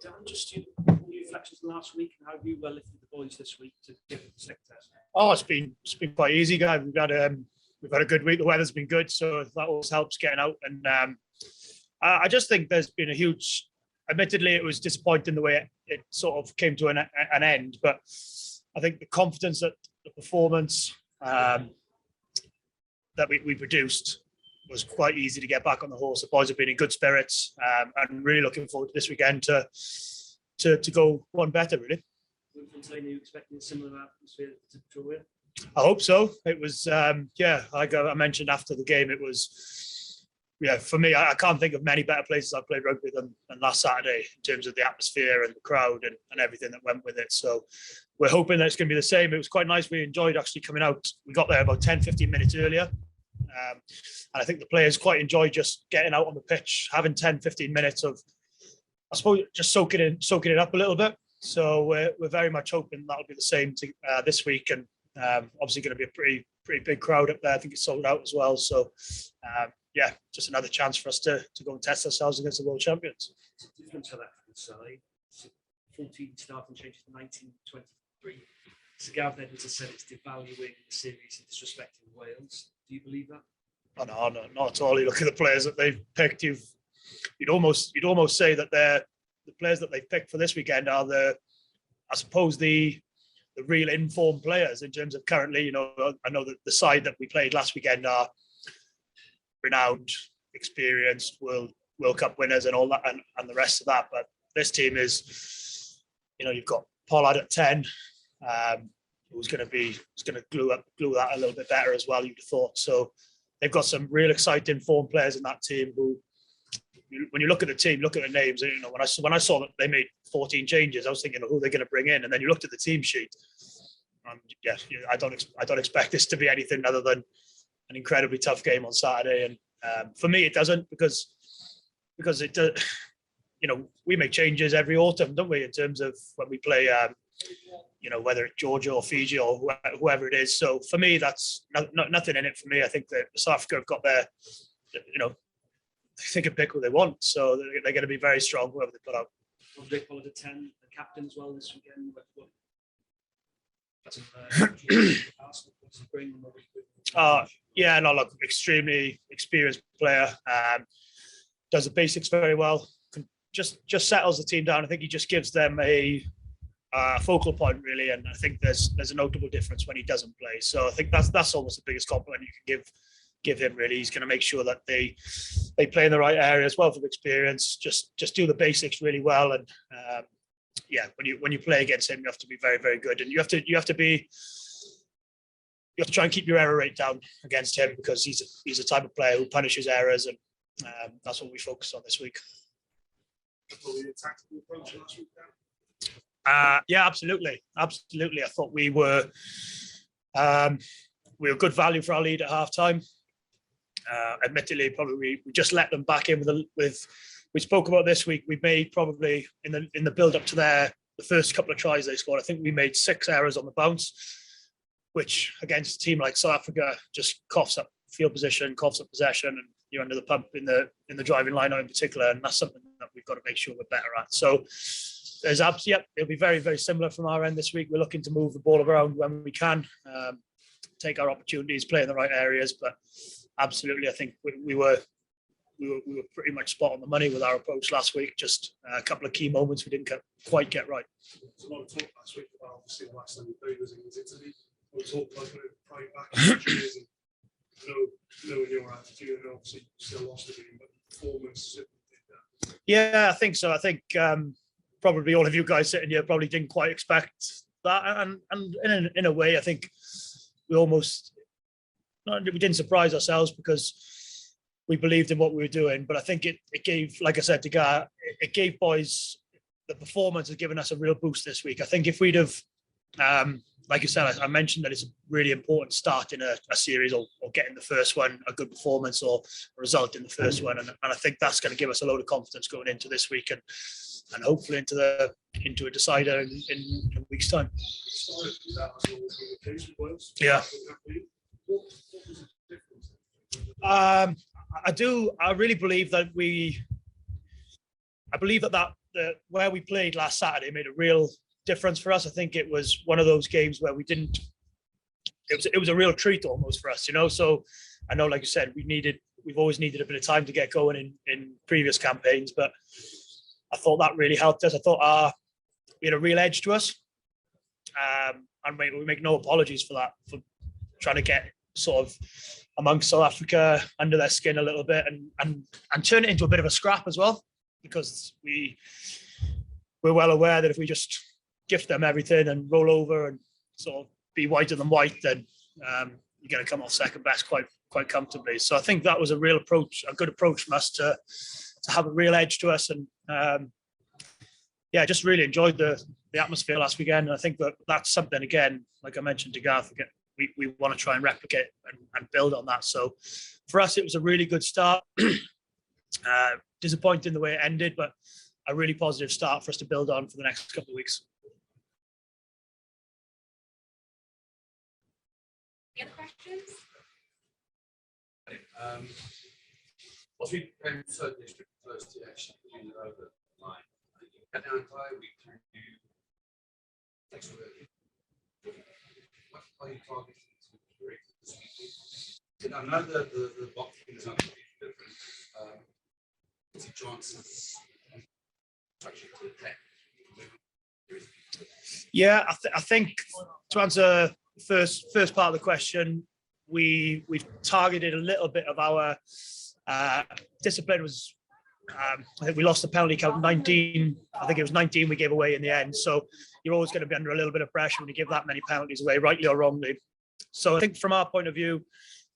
Dan, just all your reflections last week and how you lifted the boys this week to give it the stick test? Oh, it's been quite easy, guys. We've had a good week. The weather's been good, so that always helps getting out. And I just think there's been a huge. Admittedly, it was disappointing the way it sort of came to an end, but I think the confidence that the performance that we produced was quite easy to get back on the horse. The boys have been in good spirits, and really looking forward to this weekend to go one better, really. Bloemfontein, are you expecting a similar atmosphere to draw in? I hope so. It was, like I mentioned after the game, it was, for me, I can't think of many better places I've played rugby than last Saturday in terms of the atmosphere and the crowd and everything that went with it. So we're hoping that it's going to be the same. It was quite nice. We enjoyed actually coming out. We got there about 10, 15 minutes earlier. And I think the players quite enjoyed just getting out on the pitch, having 10, 15 minutes of, I suppose, just soaking it up a little bit. So we're very much hoping that'll be the same this week. And obviously going to be a pretty big crowd up there. I think it's sold out as well. So just another chance for us to go and test ourselves against the world champions. It's a different selection side. 14 starting changes to 1923. So Gav Edwards has said it's devaluing the series and disrespecting Wales. Do you believe that? Oh, no, not at all. You look at the players that they've picked. You'd almost say that the players that they've picked for this weekend are the real informed players in terms of currently. I know that the side that we played last weekend are renowned, experienced World Cup winners and all that, and the rest of that. But this team is, you've got Pollard at 10. Who's going to glue that a little bit better as well, you'd have thought. So they've got some real exciting form players in that team who, when you look at the team, look at the names, when I saw that they made 14 changes, I was thinking, who are they going to bring in? And then you looked at the team sheet. I don't expect this to be anything other than an incredibly tough game on Saturday. And for me, it doesn't because it, we make changes every autumn, don't we? In terms of when we play, whether it's Georgia or Fiji or whoever it is. So for me, that's nothing in it for me. I think that South Africa have got their, they can pick who they want. So they're going to be very strong, whoever they put out. Andre Pollard at 10, the captain as well this weekend. Look, extremely experienced player. Does the basics very well. Just settles the team down. I think he just gives them a focal point, really, and I think there's a notable difference when he doesn't play. So I think that's almost the biggest compliment you can give him. Really, he's going to make sure that they play in the right areas, well, from experience. Just do the basics really well, and when you play against him, you have to be very, very good, and you have to try and keep your error rate down against him because he's a type of player who punishes errors, and that's what we focus on this week. Probably a tactical approach last week, Dan? Absolutely. I thought we were good value for our lead at half time. Admittedly, probably we just let them back in with. We spoke about this week. We made probably in the build up to the first couple of tries they scored. I think we made 6 errors on the bounce, which against a team like South Africa just coughs up field position, coughs up possession, and you're under the pump in the driving lineup in particular, and that's something that we've got to make sure we're better at. So. It'll be very, very similar from our end this week. We're looking to move the ball around when we can, take our opportunities, play in the right areas. But absolutely, I think we were pretty much spot on the money with our approach last week. Just a couple of key moments we didn't quite get right. There's a lot of talk last week about obviously the last time we played was against Italy. We talked about pride back in the and knowing your attitude, and obviously you still lost the game, but performance did that. Yeah, I think so. I think. Probably all of you guys sitting here probably didn't quite expect that, and in a way, I think we didn't surprise ourselves because we believed in what we were doing. But I think it gave, like I said to Gar, it gave boys the performance has given us a real boost this week. I think if we'd have, like you said, I mentioned that it's a really important start in a series or getting the first one, a good performance or a result in the first one, and I think that's going to give us a load of confidence going into this week and hopefully into a decider in a week's time. Yeah. I really believe that where we played last Saturday made a real difference for us. I think it was one of those games where we didn't. It was a real treat almost for us, you know. So I know, like you said, we've always needed a bit of time to get going in previous campaigns, but I thought that really helped us. I thought we had a real edge to us, and we make no apologies for that, for trying to get sort of amongst South Africa under their skin a little bit and turn it into a bit of a scrap as well, because we're well aware that if we just gift them everything and roll over and sort of be whiter than white, then you're going to come off second best quite comfortably. So I think that was a good approach from us to have a real edge to us, and just really enjoyed the atmosphere last weekend. And I think that's something, again, like I mentioned to Garth, we want to try and replicate and build on that. So for us, it was a really good start. Disappointing the way it ended, but a really positive start for us to build on for the next couple of weeks. Any other questions? As we came third district first to actually put it over the line, you cut down entire week to review. Thanks for that. What are you targeting to correct this week? And I know that the box is not different. What's the chances structure to attack? Yeah, I think to answer the first part of the question, we've targeted a little bit of our discipline. Was I think we lost the penalty count 19. I think it was 19 we gave away in the end. So you're always going to be under a little bit of pressure when you give that many penalties away, rightly or wrongly. So I think from our point of view,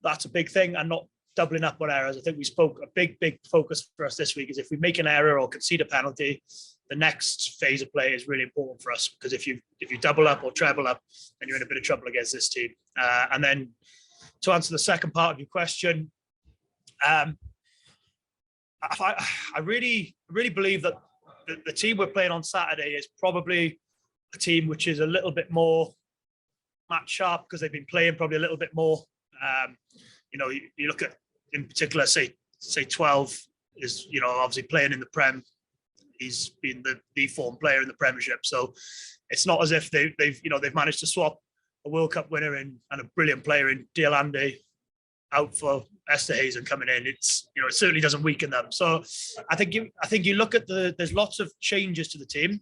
that's a big thing, and not doubling up on errors. I think we spoke a big focus for us this week is if we make an error or concede a penalty, the next phase of play is really important for us, because if you double up or treble up, then you're in a bit of trouble against this team. And then to answer the second part of your question, I really believe that the team we're playing on Saturday is probably a team which is a little bit more match sharp, because they've been playing probably a little bit more. You look at, in particular, say 12 is, obviously playing in the Prem. He's been the form player in the Premiership, so it's not as if they've managed to swap a World Cup winner and a brilliant player in Dialande out for Esterhuizen coming in. It's it certainly doesn't weaken them. So I think you look at there's lots of changes to the team,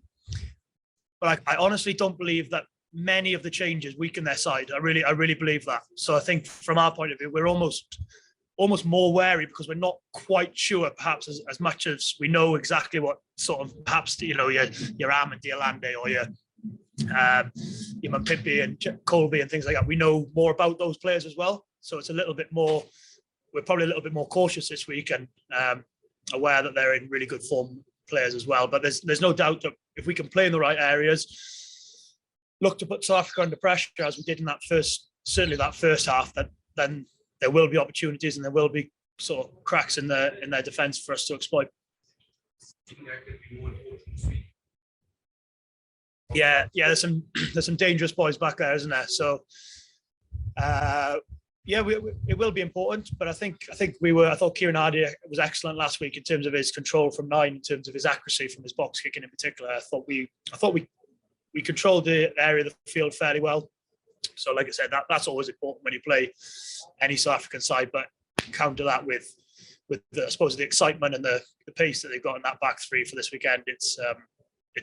but I honestly don't believe that many of the changes weaken their side. I really believe that. So I think from our point of view, we're almost more wary, because we're not quite sure, perhaps as much as we know exactly what sort of, perhaps your Ahmed Dialande or your Mpipi and Colby and things like that. We know more about those players as well. So it's a little bit more. We're probably a little bit more cautious this week, and aware that they're in really good form players as well. But there's no doubt that if we can play in the right areas, look to put South Africa under pressure as we did in that first half, then there will be opportunities and there will be sort of cracks in their defence for us to exploit. Yeah, there's some dangerous boys back there, isn't there? So it will be important, but I thought Kieran Hardy was excellent last week in terms of his control from 9, in terms of his accuracy from his box kicking in particular. I thought we controlled the area of the field fairly well. So like I said, that's always important when you play any South African side, but counter that with I suppose the excitement and the pace that they've got in that back three for this weekend, it's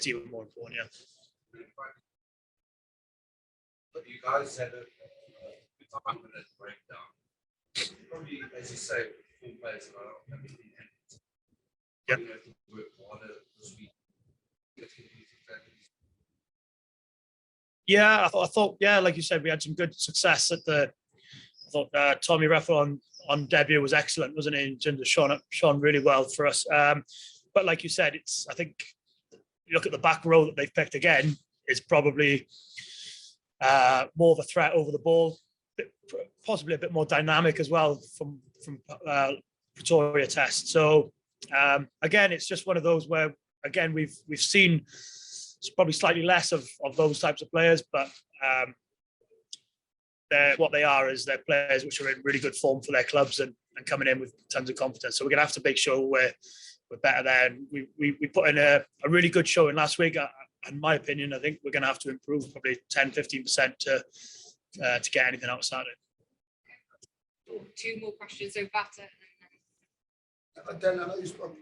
even more important. Yeah. But you guys had a 5-minute breakdown. Probably, as you say, 4 players that are coming in. Yep. You have to work harder this week. Yeah, I thought, like you said, we had some good success I thought Tommy Reffel on debut was excellent, wasn't he? In terms of shone really well for us. But like you said, I think you look at the back row that they've picked again, is probably more of a threat over the ball, possibly a bit more dynamic as well from Pretoria Test. So again, it's just one of those where, again, we've seen probably slightly less of those types of players, but what they are is they're players which are in really good form for their clubs and coming in with tons of confidence. So we're going to have to make sure we're better there. And we put in a really good showing last week. In my opinion, I think we're going to have to improve probably 10-15% to get anything out of Saturday. Two more questions. So Bata. Dan, I know you've spoken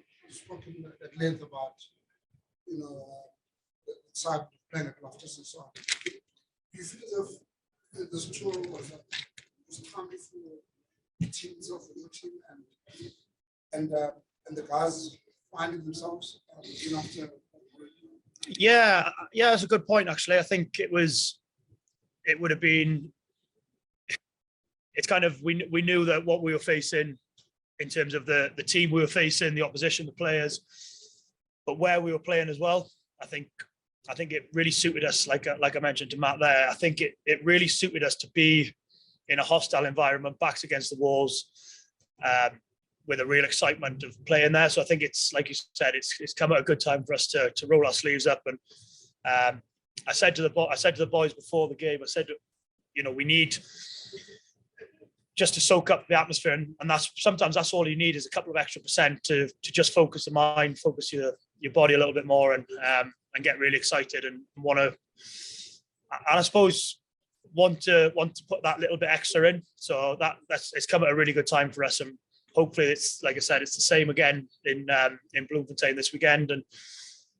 at length about, the side playing at Loftus and so on. Do you feel as if this tour was timely for the team itself, for your team, and the guys finding themselves after? Yeah, that's a good point. Actually, I think it would have been. It's kind of we knew that what we were facing in terms of the team we were facing, the opposition, the players, but where we were playing as well. I think it really suited us. Like I mentioned to Matt there, I think it really suited us to be in a hostile environment, backs against the walls, with a real excitement of playing there. So I think it's, like you said, it's come at a good time for us to roll our sleeves up. And I said to the boys before the game, I said, we need just to soak up the atmosphere, and sometimes that's all you need is a couple of extra percent to just focus the mind, focus your body a little bit more, and get really excited and want to, and I suppose want to put that little bit extra in. So it's come at a really good time for us, and hopefully it's, like I said, it's the same again in Bloemfontein this weekend, and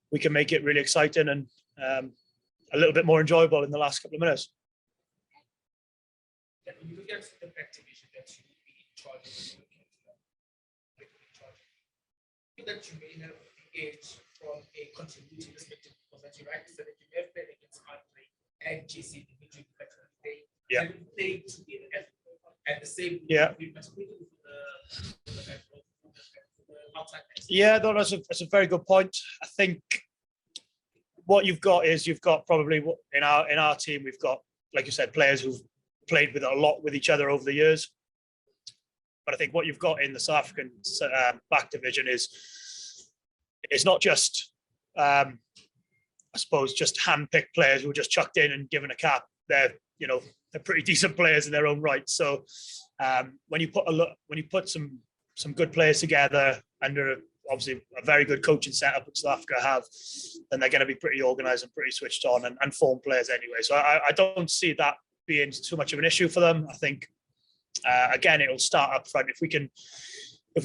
we can make it really exciting and a little bit more enjoyable in the last couple of minutes. When you look at the activation that you will be in charge of, that you may have the edge from a continuity perspective, because as you rightly said, that you have played against Andre and JC individually, they played together at the same Yeah, no, that's a very good point. I think what you've got probably in our team, we've got, like you said, players who've played with a lot with each other over the years. But I think what you've got in the South African back division is it's not just, I suppose, just hand-picked players who are just chucked in and given a cap. They're pretty decent players in their own right. So when you put some good players together under obviously a very good coaching setup that South Africa have, then they're going to be pretty organised and pretty switched on and form players anyway. So I don't see that being too much of an issue for them. I think again, it'll start up front. If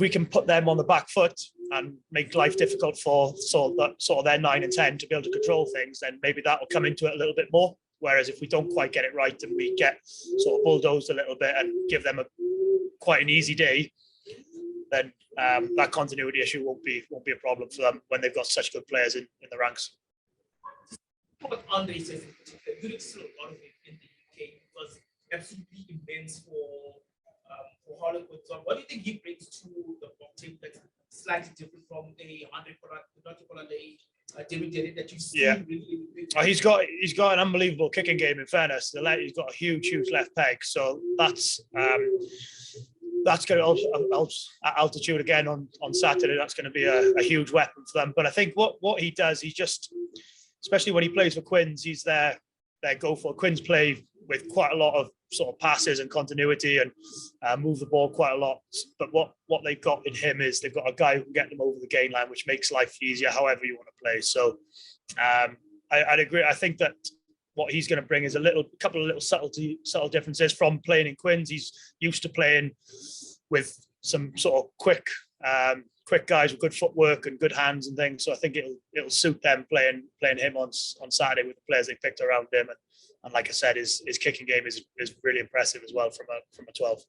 we can put them on the back foot and make life difficult for sort of their 9 and 10 to be able to control things, then maybe that will come into it a little bit more. Whereas if we don't quite get it right and we get sort of bulldozed a little bit and give them quite an easy day, then that continuity issue won't be a problem for them when they've got such good players in the ranks. What Andre says in particular, you still a lot of it in the UK was absolutely immense for Harlequin. So what do you think he brings to the team that's slightly different from a Andre David that you've seen? Yeah. Really He's got an unbelievable kicking game. In fairness, he's got a huge left peg. So that's going to help at altitude again on Saturday. That's going to be a huge weapon for them. But I think what he does, he just, especially when he plays for Quins, he's their go for. Quins play with quite a lot of sort of passes and continuity and move the ball quite a lot. But what they've got in him is they've got a guy who can get them over the gain line, which makes life easier however you want to play. So I'd agree. I think that what he's going to bring is a couple of little subtle differences from playing in Quins. He's used to playing with some sort of quick guys with good footwork and good hands and things. So I think it'll suit them playing him on Saturday with the players they picked around him. And like I said, his kicking game is really impressive as well from a 12.